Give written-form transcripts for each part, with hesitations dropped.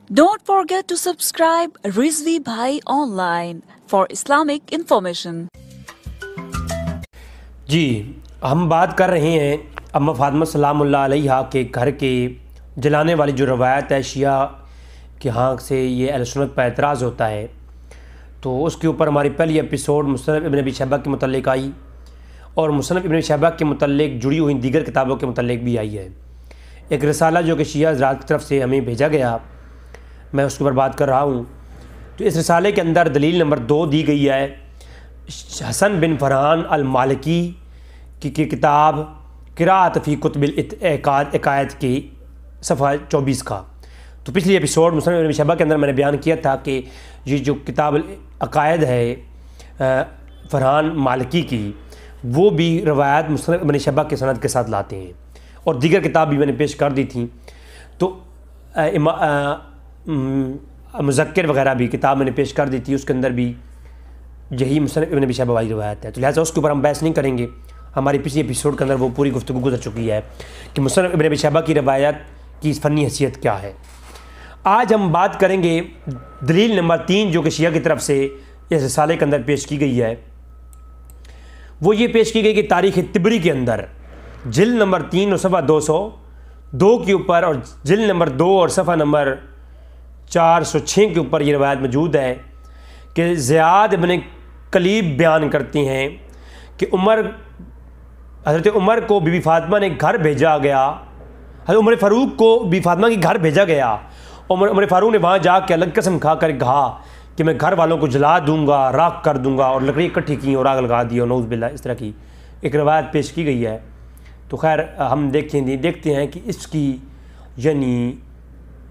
Don't forget to subscribe Rizvi Bhai Online for Islamic information. जी, हम बात कर रहे हैं अम्मा फातिमा सलामुल्लाह अलैहा के घर के जलाने वाली जो रवायत है शिया के यहाँ से ये अहले सुन्नत पर एतराज़ होता है, तो उसके ऊपर हमारी पहली एपिसोड मुसन्नफ़ इब्न अबी शैबा के मुतल्लिक़ आई और मुसन्नफ़ इब्न अबी शैबा के मुतल्लिक़ जुड़ी हुई दीगर किताबों के मुतल्लिक़ भी आई है। एक रिसाला जो कि शिया हज़रात की तरफ से हमें भेजा गया, मैं उसके ऊपर बात कर रहा हूँ। तो इस रिसाले के अंदर दलील नंबर 2 दी गई है हसन बिन फरहान अल मालिकी की किताब क़िराअत फ़ी कुतुबिल अक़ायद की सफ़ा 24 का। तो पिछली एपिसोड मुसन्नफ़ इब्न शैबा के अंदर मैंने बयान किया था कि ये जो किताब अक़ायद है फरहान मालिकी की, वो भी रवायत मुसन्नफ़ इब्न शैबा के सनद के साथ लाते हैं और दीगर किताब भी मैंने पेश कर दी थी। तो मुज़क्किर वगैरह भी किताब मैंने पेश कर दी थी, उसके अंदर भी यही मुसन्नफ़ इब्न अबी शैबा वाली रवायत है। तो लिहाजा उसके ऊपर हम बहस नहीं करेंगे, हमारी पिछली एपिसोड के अंदर वो पूरी गुफ्तगू गुजर चुकी है कि मुसन्नफ़ इब्न अबी शैबा की रवायत की फ़नी हैसियत क्या है। आज हम बात करेंगे दलील नंबर 3 जो कि शिया की तरफ से इस रिसाले के अंदर पेश की गई है। वो ये पेश की गई कि तारीख़ तिबरी के अंदर जिल्द नंबर 3 और सफ़ा 202 के ऊपर और जिल्द नंबर 2 और सफ़ा नंबर 406 के ऊपर ये रवायत मौजूद है कि ज़ियाद इब्न कलीब बयान करती हैं कि हज़रत उमर को बीबी फ़ातिमा ने घर भेजा गया, हज़रत उमर फ़ारूक को बीबी फ़ातिमा के घर भेजा गया। उमर फ़ारूक ने वहाँ जाकर अलग कसम खा कर कहा कि मैं घर वालों को जला दूँगा, राख कर दूँगा, और लकड़ी इकट्ठी की और आग लगा दी और नऊज़ बिल्लाह इस तरह की एक रवायत पेश की गई है। तो खैर हम देखते हैं कि इसकी यानी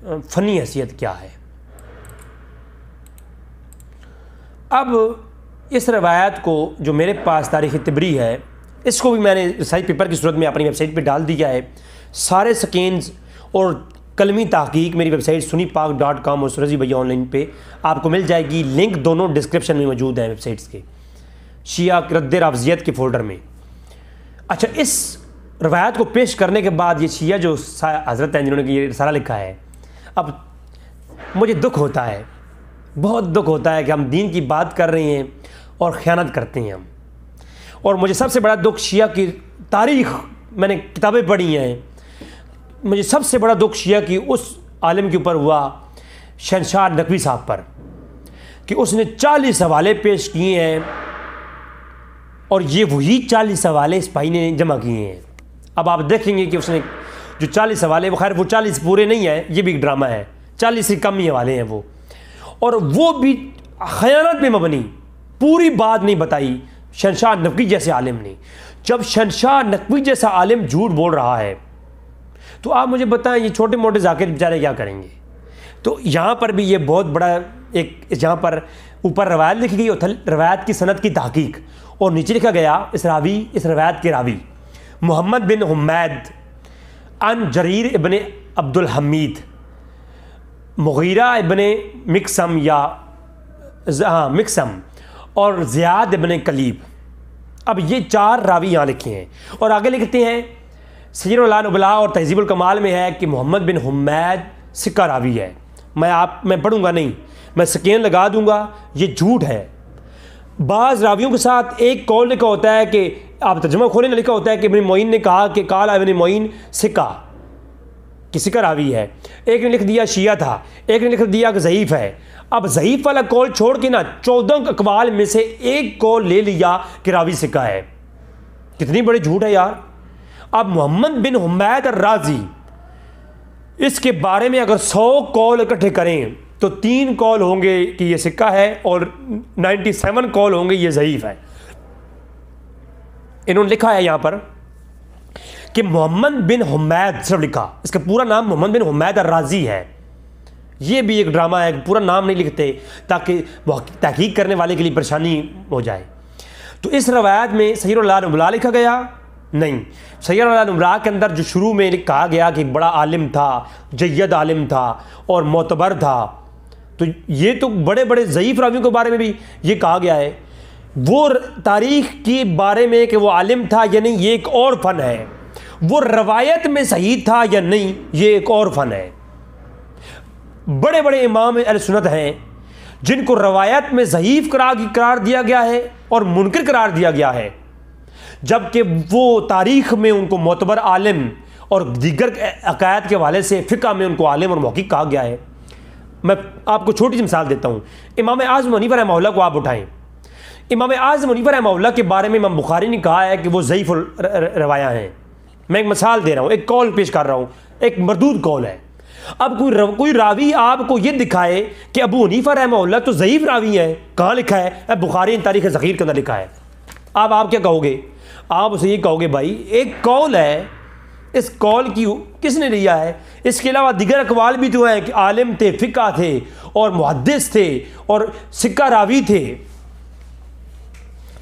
फ़नी हैसियत क्या है। अब इस रवायत को जो मेरे पास तारीख़ तिबरी है, इसको भी मैंने रिसर्च पेपर की सूरत में अपनी वेबसाइट पे डाल दिया है। सारे स्कैन्स और कलमी तहकीक मेरी वेबसाइट sunnipak.com और rizvi bhai ऑनलाइन पे आपको मिल जाएगी। लिंक दोनों डिस्क्रिप्शन में मौजूद हैं वेबसाइट्स के, शिया रद्द राफ़ज़ियत के फ़ोल्डर में। अच्छा, इस रवायत को पेश करने के बाद ये शिया जो हज़रत हैं जिन्होंने ये रिसाला लिखा है, अब मुझे दुख होता है, बहुत दुख होता है कि हम दीन की बात कर रहे हैं और ख़यानत करते हैं हम। और मुझे सबसे बड़ा दुख शिया की तारीख़, मैंने किताबें पढ़ी हैं, मुझे सबसे बड़ा दुख शिया की उस आलिम के ऊपर हुआ शहनशाह नकवी साहब पर कि उसने 40 हवाले पेश किए हैं और ये वही 40 हवाले इस भाई ने जमा किए हैं। अब आप देखेंगे कि उसने जो 40 हवाले, वो खैर वो 40 पूरे नहीं हैं, ये भी एक ड्रामा है, 40 से कम ही हवाले हैं वो, और वो भी ख़यानत में मबनी, पूरी बात नहीं बताई शहनशाह नकवी जैसे आलिम ने। जब शहनशाह नकवी जैसा आलिम झूठ बोल रहा है तो आप मुझे बताएं ये छोटे मोटे ज़ाकिर बेचारे क्या करेंगे। तो यहाँ पर भी ये बहुत बड़ा एक, यहाँ पर ऊपर रवायत लिखी गई, रवायत की सनद की तहकीक, और नीचे लिखा गया इस रवायत के रावी मोहम्मद बिन हुमैद अन जरीर इब्न अब्दुल हमीद मुगीरा इब्न मिक्सम मिक्सम और ज़ियाद इब्न कलीब। अब ये 4 रावी यहाँ लिखे हैं और आगे लिखते हैं सीरत नुबला और तहज़ीबुल कमाल में है कि मोहम्मद बिन हुमैद सिक्का रावी है। मैं पढ़ूंगा नहीं, मैं स्कैन लगा दूंगा, ये झूठ है। बाज़ रावियों के साथ एक कौल लिखा होता है कि आप तर्जुमा खोलें, लिखा होता है कि इब्न मोइन ने कहा कि काला इब्न मोइन सिक्का, किसी का रावी है। एक ने लिख दिया शिया था, एक ने लिख दिया कि ज़ईफ़ है। अब ज़ईफ़ वाला कौल छोड़ के ना 14 अक़वाल में से एक कौल ले लिया कि रावी सिक्का है। कितनी बड़ी झूठ है यार। अब मोहम्मद बिन हुमैद राजी, इसके बारे में अगर 100 कौल इकट्ठे करें तो 3 कौल होंगे कि ये सिक्का है और 97 कौल होंगे ये ज़ईफ़ है। इन्होंने लिखा है यहाँ पर कि मोहम्मद बिन हुमैद सिर्फ लिखा, इसका पूरा नाम मोहम्मद बिन हुमैद राजी है। ये भी एक ड्रामा है, पूरा नाम नहीं लिखते ताकि तहकीक करने वाले के लिए परेशानी हो जाए। तो इस रवायत में सीरत नुबला लिखा गया नहीं, सीरत नुबला के अंदर जो शुरू में कहा गया कि एक बड़ा आलिम था, जय्यद आलिम था और मोतबर था, तो ये तो बड़े बड़े ज़ईफ़ रावियों के बारे में भी ये कहा गया है। वो तारीख़ के बारे में कि वो आलिम था या नहीं, ये एक और फ़न है। वो रवायत में सही था या नहीं, ये एक और फ़न है। बड़े बड़े इमाम अहले सुन्नत हैं जिनको रवायत में ज़ईफ़ करार दिया गया है और मुनकर करार दिया गया है, जबकि वो तारीख़ में उनको मोतबर आलिम और दीगर अकायद के हवाले से फ़िक़्ह में उनको आलिम और मुहक़्क़िक़ कहा गया है। मैं आपको छोटी सी मिसाल देता हूँ। इमाम आज़म हनीफ़ा रहमहुल्लाह को आप उठाएँ। इमाम आज़म हनीफ़ा रहमहुल्लाह के बारे में इमाम बुखारी ने कहा है कि वो ज़ईफ़ रवाया हैं। मैं एक मिसाल दे रहा हूँ, एक कौल पेश कर रहा हूँ, एक मरदूद कौल है। अब कोई रावी आपको ये दिखाए कि अबू हनीफ़ा रहमहुल्लाह तो ज़ईफ़ रावी है, कहाँ लिखा है? बुखारी तारीख़ ज़ख़ीर के अंदर लिखा है। अब आप क्या कहोगे? आप उसे ये कहोगे भाई एक कौल है, इस कौल की किसने लिया है? इसके अलावा दिगर अकवाल भी तो हैं कि आलिम थे, फ़िक़्हा थे और मुहद्दिस थे और सिक्का रावी थे,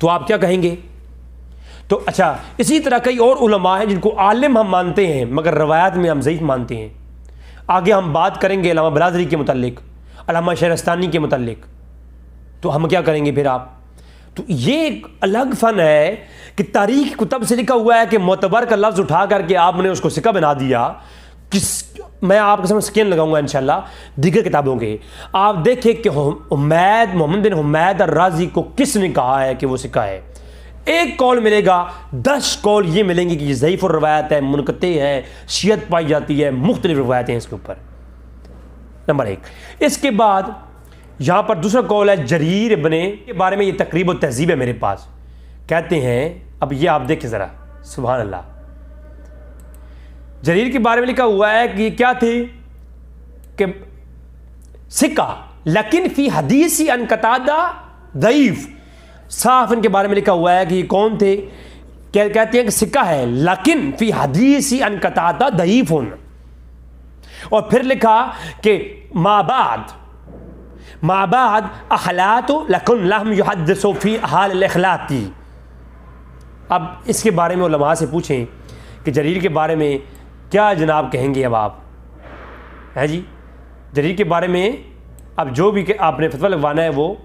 तो आप क्या कहेंगे? तो अच्छा, इसी तरह कई और उलमा हैं जिनको आलिम हम मानते हैं मगर रवायात में हम ज़ईफ़ मानते हैं। आगे हम बात करेंगे अल्लामा बरादरी के मुतल्लिक, अल्लामा शहरस्तानी के मुतल्लिक, तो हम क्या करेंगे फिर आप? तो ये एक अलग फ़न है कि तारीख़ कुतब से लिखा हुआ है कि मोतबर का लफ्ज़ उठा करके आपने उसको सिक्का बना दिया। मैं आपके सामने स्कैन लगाऊंगा इंशाल्लाह दीगर किताबों के, आप देखें कि मोहम्मद बिन हुमैद अर्राज़ी को किसने कहा है कि वो सिक्का है। एक कौल मिलेगा, 10 कौल ये मिलेंगे कि ये ज़ईफ़ रवायत है, मुनक़ती है, शियत पाई जाती है, मुख्तलिफ रवायतें हैं इसके ऊपर। नंबर 1। इसके बाद यहाँ पर दूसरा कौल है जरीर इब्ने के बारे में, ये तक़रीब और तहज़ीब है मेरे पास। कहते हैं, अब ये आप देखें ज़रा, सुभान अल्लाह, जरीर के बारे में लिखा हुआ है कि क्या थे कि सिक्का लेकिन फ़ी हदीसी अन कतादा ज़ईफ़। साफ इनके बारे में लिखा हुआ है कि ये कौन थे? कहते हैं कि सिक्का है लेकिन फ़ी हदीसी अन कतादा ज़ईफ़ुन। और फिर लिखा कि माबाद अखलातो लकुन लहम युहद्दिसु फ़ी हाल अखलाती। अब इसके बारे में उलमा से पूछें कि जरीर के बारे में क्या जनाब कहेंगे? अब आप हैं जी, जरीर के बारे में अब जो भी आपने फतवा लगवाना है वो।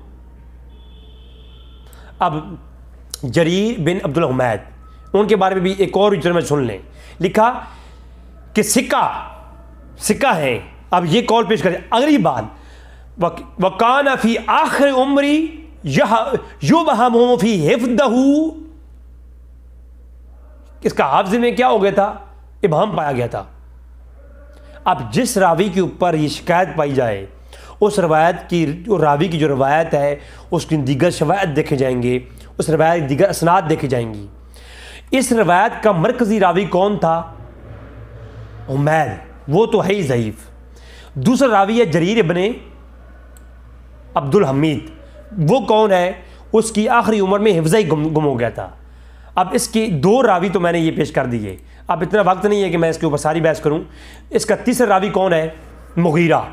अब जरीर बिन अब्दुल हुमैद, उनके बारे में भी एक और में सुन लें। लिखा कि सिक्का है। अब ये कॉल पेश करें। अगली बात, वकाना फ़ी आखिर उम्री युबहमु फ़ी हिफ्दहु, इसका हाफ़िज़ में क्या हो गया था? इबहम पाया गया था। अब जिस रावी के ऊपर ये शिकायत पाई जाए, उस रवायत की रावी की जो रवायत है उसकी दीगर शवायद देखे जाएंगे, उस रवायत दीगर असनाद देखे जाएंगी। इस रवायत का मरकज़ी रावी कौन था? हुमैद, वो तो है ही ज़ईफ़। दूसरा रावी है जरीर इब्ने अब्दुल हमीद, वो कौन है? उसकी आखिरी उम्र में हिफ्ज़ ही गुम हो गया था। अब इसके 2 रावी तो मैंने ये पेश कर दिए। अब इतना वक्त नहीं है कि मैं इसके ऊपर सारी बहस करूं। इसका तीसरा रावी कौन है? मुगीरा।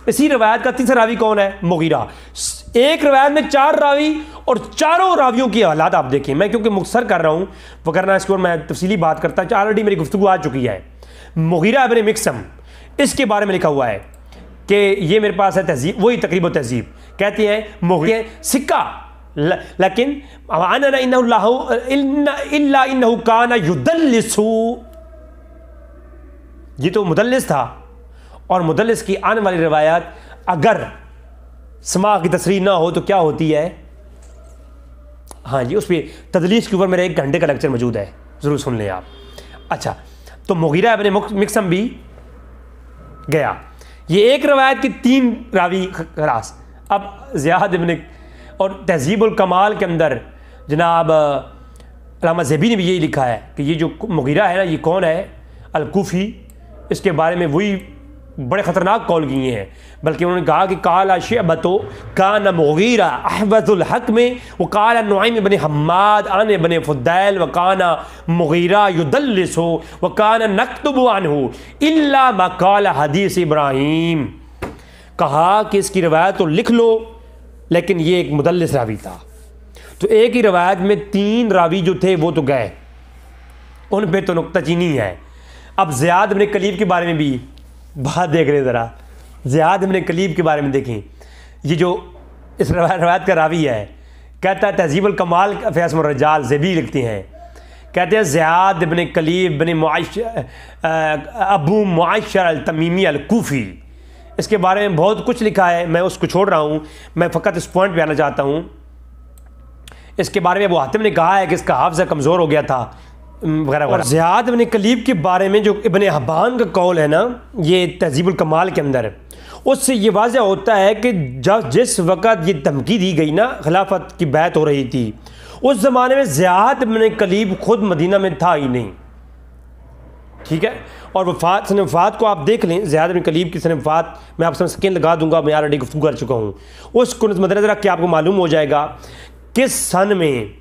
इसी रवायत का तीसरा रावी कौन है? मुगीरा। एक रवायत में 4 रावी और चारों रावियों की हालात आप देखें। मैं क्योंकि मुख्तसर कर रहा हूं, वरना इसके ऊपर मैं तफसीली बात करता। ऑलरेडी मेरी गुफ्तगू आ चुकी है। मुगीरा इब्ने मिक्सम, इसके बारे में लिखा हुआ है कि ये मेरे पास है तहज़ीब, वही तक़रीब व तहज़ीब। कहते हैं मुगीरा सिक्का लेकिन इन्नहु काना युदल्लिसु, ये तो मुदल्लिस था। और मुदल्लिस की आने वाली रवायत अगर समा की तस्रीह ना हो तो क्या होती है? हाँ जी, उस पर तदलीस के ऊपर मेरा 1 घंटे का लेक्चर मौजूद है, ज़रूर सुन लें आप। अच्छा, तो मुगीरा इब्ने मिक्सम भी गया। ये एक रवायत की 3 रावी खलास। अब ज़ियाद इब्ने और तहज़ीबुल कमाल के अंदर जनाब अल्लामा ज़ेबी ने भी यही लिखा है कि ये जो मुगीरा है ना, ये कौन है? अल-कूफ़ी। इसके बारे में वही बड़े ख़तरनाक कौल किए हैं। बल्कि उन्होंने कहा कि काला शुअबतो काना मुगीरा अहवज़ुल हक़ में, व काला नुअयम इब्ने हम्माद अन इब्ने फुदैल, व काना मुगीरा युदल्लिसु, व काना नक्तुबु अन्हु इल्ला मा काला हदीस इब्राहीम। कहा कि इसकी रवायत तो लिख लो, लेकिन ये एक मुदल्लिस रावी था। तो एक ही रवायत में 3 रावी जो थे वो तो गए, उन पे तो नुक्ताचीनी है। अब ज़ियाद इब्ने कलीब के बारे में भी बात देख रहे ज़रा। ज़ियाद इब्ने कलीब के बारे में देखें। ये जो इस रवायत का रावी है, कहता है तहज़ीबुल कमाल फ़ैसमुर रजाल ज़ेबी लिखते हैं, कहते हैं ज़ियाद इब्ने कलीब बिन अबू मुआशर अल तमीमी अल कूफ़ी, इसके बारे में बहुत कुछ लिखा है, मैं उसको छोड़ रहा हूँ, मैं फ़कत इस पॉइंट पे आना चाहता हूँ। इसके बारे में अबू हातिम ने कहा है कि इसका हाफ़ज़ा कमज़ोर हो गया था वगैरह। और ज़ियाद इब्न कलीब के बारे में जो इब्न हब्बान का कौल है ना, ये तहज़ीबुल कमाल के अंदर, उससे ये वाज़ह होता है कि जिस वक़्त ये धमकी दी गई ना, खिलाफत की बैत हो रही थी, उस ज़माने में ज़ियाद इब्न कलीब खुद मदीना में था ही नहीं, ठीक है। और सन वफ़ात को आप देख लें, ज़ियाद इब्न कलीब की सन वफ़ात मैं आपसे स्क्रीन लगा दूंगा, मैं ऑलरेडी गुफ्तगू कर चुका हूँ। उसको मद्देनज़र रख के आपको मालूम हो जाएगा किस सन में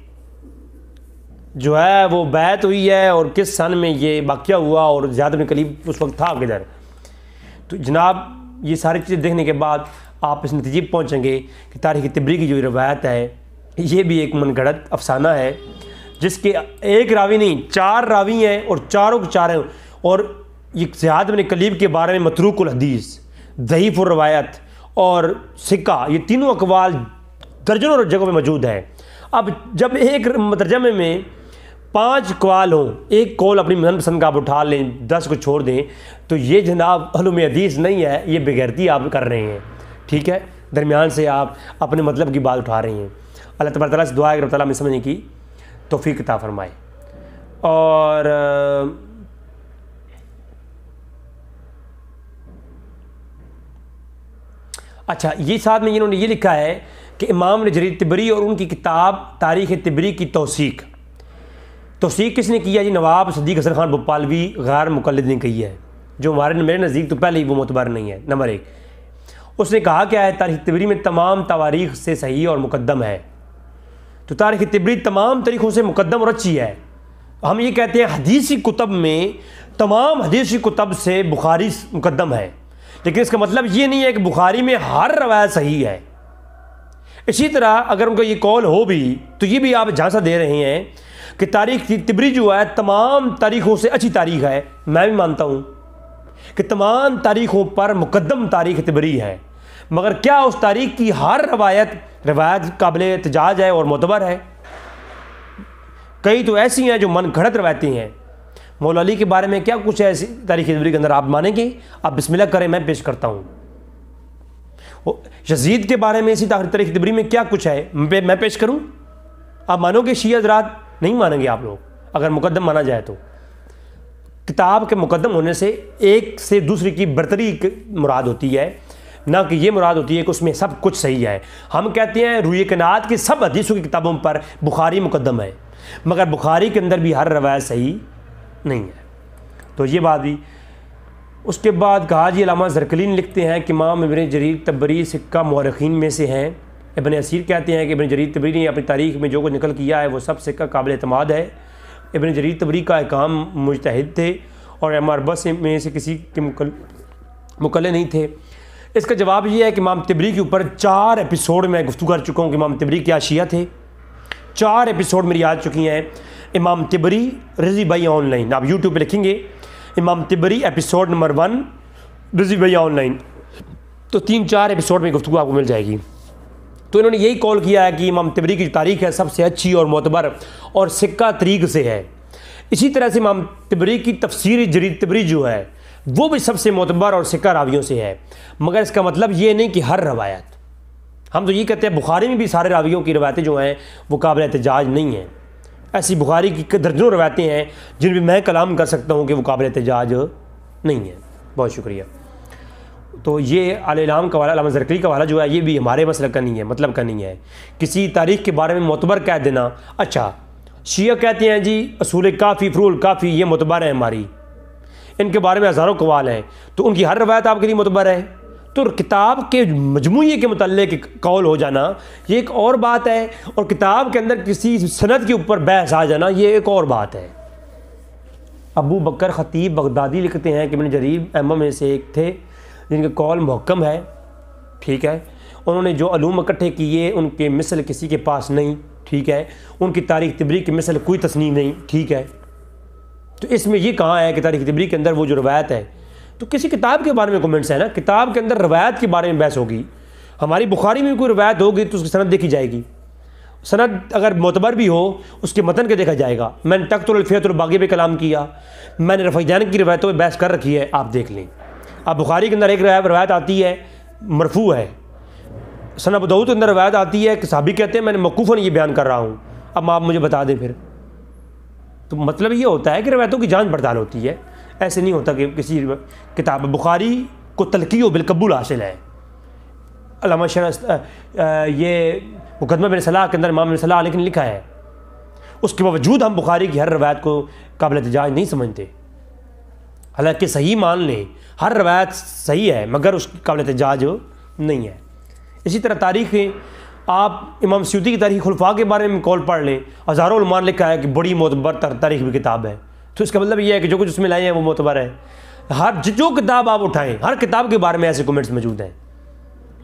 जो है वो बैत हुई है और किस सन में ये वाक़या हुआ और ज़ियाद इब्न कलीब उस वक्त था किधर। तो जनाब ये सारी चीज़ें देखने के बाद आप इस नतीजे पर पहुँचेंगे कि तारीख़ तिबरी की जो रवायत है ये भी एक मनगढ़ंत अफसाना है, जिसके एक रावी नहीं 4 रावी हैं और चारों के चार हैं। और ये ज़ियाद इब्न कलीब के बारे में मतरूकुल हदीस, ज़ईफ़ुर रवायत और सिक्का, ये तीनों अक़वाल दर्जनों जगहों में मौजूद है। अब जब एक तर्जमे में 5 कवाल हों, एक कौल अपनी मनपसंद का आप उठा लें, 10 को छोड़ दें, तो ये जनाब उलूम हदीस नहीं है, ये बेगैरती आप कर रहे हैं, ठीक है। दरमियान से आप अपने मतलब की बात उठा रहे हैं। अल्लाह तबारक तआला से दुआ है कि ताला हमें समझने की तौफीक अता फरमाए। और अच्छा, ये साथ में इन्होंने ये लिखा है कि इमाम जरीर तिबरी और उनकी किताब तारीख़ तिबरी की तौसीक किसने किया जी? नवाब सदीक हसन खान भोपालवी गैर मुक़ल्लिद ने की है, जो मेरे नज़दीक तो पहले ही वो मोतबर नहीं है। नंबर 1, उसने कहा क्या है, तारीख़ तिबरी में तमाम तवारीख़ से सही और मुक़द्दम है। तो तारीख़ तिबरी तमाम तरीक़ों से मुक़द्दम और अच्छी है। हम ये कहते हैं हदीसी कुतब में तमाम हदीसी कुतब से बुखारी मुक़द्दम है, लेकिन इसका मतलब ये नहीं है कि बुखारी में हर रवायत सही है। इसी तरह अगर उनका ये कौल हो भी तो ये भी आप झांसा दे रहे हैं कि तारीख़ तिबरी जो है तमाम तारीख़ों से अच्छी तारीख़ है। मैं भी मानता हूँ कि तमाम तारीख़ों पर मुक़द्दम तारीख़ तिबरी है, मगर क्या उस तारीख़ की हर रवायत काबिल एहतजाज है और मोतबर है? कई तो ऐसी हैं जो मन घड़त रवायतें हैं। मौला अली के बारे में क्या कुछ है ऐसी तारीख़ तिबरी के अंदर, आप मानेंगे? आप बिस्मिल्लाह करें, मैं पेश करता हूँ। यजीद के बारे में इसी तारीख़ तिबरी में क्या कुछ है, मैं पेश करूँ? आप मानोगे? शिया हज़रात नहीं मानेंगे आप लोग, अगर मुक़द्दम माना जाए तो। किताब के मुक़द्दम होने से एक से दूसरी की बरतरी मुराद होती है, ना कि ये मुराद होती है कि उसमें सब कुछ सही है। हम कहते हैं रूए कायनात की सब हदीसों की किताबों पर बुखारी मुक़द्दम है, मगर बुखारी के अंदर भी हर रवायत सही नहीं है। तो ये बात भी। उसके बाद कहा जी अल्लामा ज़रकलीन लिखते हैं कि इमाम इब्न जरीर तबरी सिक्का मुअर्रिखीन में से हैं। इब्न असीर कहते हैं कि इब्न जरीर तबरी ने अपनी तारीख़ में जो कुछ निकल किया है वो सब सिक्का काबिल एतमाद है। इब्न जरीर तबरी का काम मुजतहिद थे और अरबस में से किसी के मुकल्ले नहीं थे। इसका जवाब ये है कि इमाम तिबरी के ऊपर 4 एपिसोड में गुफ्तगू कर चुका हूँ कि इमाम तिबरी क्या शिया थे। 4 एपिसोड मेरी आ चुकी हैं। इमाम तिबरी रिज़वी भाई ऑनलाइन, आप यूट्यूब पे लिखेंगे इमाम तिबरी एपिसोड नंबर 1 रिज़वी भाई ऑनलाइन, तो 3-4 एपिसोड में गुफ्तगू आपको मिल जाएगी। तो इन्होंने यही कॉल किया है कि इमाम तिबरी की तारीख़ है सबसे अच्छी और मोतबर और सिक्का तरीक़ से है। इसी तरह से इमाम तिबरी की तफसीर जरीर तिबरी जो है वो भी सबसे मोतबर और सिक्का रावियों से है, मगर इसका मतलब ये नहीं कि हर रवायत। हम तो ये कहते हैं बुखारी में भी सारे रावियों की रवायतें जो हैं वो काबिल एहतजाज नहीं हैं। ऐसी बुखारी की दर्जनों रवायतें हैं जिन पर मैं कलाम कर सकता हूँ कि वो काबिल एहतजाज नहीं है। बहुत शुक्रिया। तो ये अल-इलाम का वाला अल्लामा ज़रकली का वाला जो है ये भी हमारे मसलक का नहीं है, मतलब का नहीं है। किसी तारीख़ के बारे में मोतबर कह देना। अच्छा, शिया कहते हैं जी असूल काफ़ी फ़ुरूल काफ़ी ये मोतबर है हमारी, इनके बारे में हज़ारों कवाल हैं, तो उनकी हर रवायत आपके लिए मोतबर है। तो किताब के मजमूए के मुतल्लिक़ कौल हो जाना ये एक और बात है, और किताब के अंदर किसी सनद के ऊपर बहस आ जाना ये एक और बात है। अबू बकर ख़तीब बगदादी लिखते हैं कि इब्न जरीर अइम्मा में से एक थे जिनका कौल मुहक्कम है, ठीक है। उन्होंने जो अलूम इकट्ठे किए उनके मिसल किसी के पास नहीं, ठीक है। उनकी तारीख़ तिबरी की मिसल कोई तस्नीम नहीं, ठीक है। तो इसमें ये कहाँ है कि तारीख़ तिबरी के अंदर वो जो रवायत है, तो किसी किताब के बारे में कमेंट्स है ना, किताब के अंदर रवायत के बारे में बहस होगी। हमारी बुखारी में कोई रवायत होगी तो उसकी सनद देखी जाएगी, सनद अगर मोतबर भी हो उसके मतन के देखा जाएगा। मैंने तख्तुल फ़ियतुल बागी पे कलाम किया, मैंने रफ़ीजान की रवायतों में बहस कर रखी है, आप देख लें। अब बुखारी के अंदर एक रवायत आती है मरफू है, सुनन अबू दाऊद के अंदर रवायत आती है कि सहाबी कहते हैं मैंने मौकूफ़न ये बयान कर रहा हूँ। अब आप मुझे बता दें फिर, तो मतलब ये होता है कि रवायतों की जांच पड़ताल होती है। ऐसे नहीं होता कि किसी किताब बुखारी को तलकी व बिलकबूल हासिल है। अल्लामा ये मुकदमा बिन सलाह के अंदर इमाम बिन सलाह ने लिखा है, उसके बावजूद हम बुखारी की हर रवायत को काबिल एहतजाज नहीं समझते। हालांकि सही मान लें, हर रवायत सही है मगर उसकी काबिल एहतजाज नहीं है। इसी तरह तारीख़ आप इमाम सयूती की तारीख़ खुलफा के बारे में कॉल पढ़ लें, हज़ारों उलमा ने लिखा है कि बड़ी मोतबर तारीख़ की किताब है, तो इसका मतलब ये है कि जो कुछ उसमें लाए हैं वो मोतबर है। हर जो किताब आप उठाएं, हर किताब के बारे में ऐसे कमेंट्स मौजूद हैं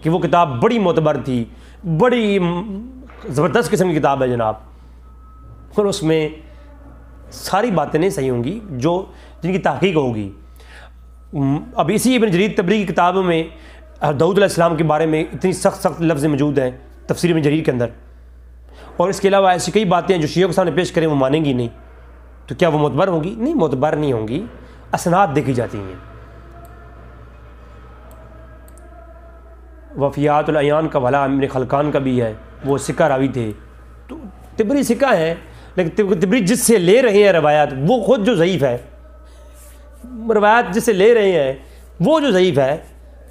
कि वो किताब बड़ी मोतबर थी, बड़ी ज़बरदस्त किस्म की किताब है जनाब, और उसमें सारी बातें नहीं सही होंगी जो जिनकी तहकीक होगी। अब इसी इब्न जरीर तबरी की किताब में दाऊद अलैहिस्सलाम के बारे में इतनी सख्त लफ्ज़ मौजूद हैं तफसीर इब्न जरीर के अंदर, और इसके अलावा ऐसी कई बातें हैं जो शियों के सामने पेश करें वो मानेंगी नहीं, तो क्या वो मोतबर होंगी? नहीं, मोतबर नहीं होंगी, असनाद देखी जाती हैं। वफ़ियातुल अयान का भला इब्न खलकान का भी है, वो सिक्का रावी थे, तो तिबरी सिक्का है, लेकिन तिबरी जिससे ले रहे हैं रवायात वो खुद जो ज़ईफ़ है, रवायात जिससे ले रहे हैं वो जो ज़ईफ़ है,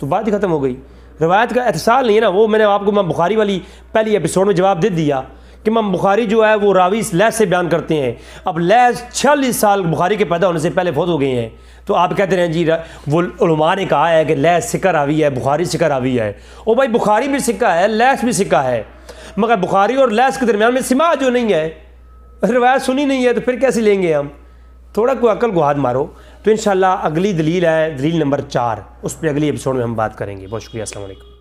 तो बात ही ख़त्म हो गई। रवायत का एहसास नहीं है ना, वो मैंने आपको इमाम बुखारी वाली पहली एपिसोड में जवाब दे दिया कि इमाम बुखारी जो है वो रावी लैस से बयान करते हैं। अब लैस 46 साल बुखारी के पैदा होने से पहले फौत हो गए हैं, तो आप कहते हैं जी वो उलमा ने कहा है कि लैस सिक्का रावी है, बुखारी सिक्का रावी है। ओ भाई, बुखारी भी सिक्का है, लैस भी सिक्का है, मगर बुखारी और लैस के दरमियान में सिमा जो नहीं है, रवायत सुनी नहीं है, तो फिर कैसे लेंगे हम? थोड़ा कोई अकल को हाथ मारो। तो इंशाल्लाह अगली दलील है दलील नंबर 4, उस पर अगली एपिसोड में हम बात करेंगे। बहुत शुक्रिया, अस्सलाम वालेकुम।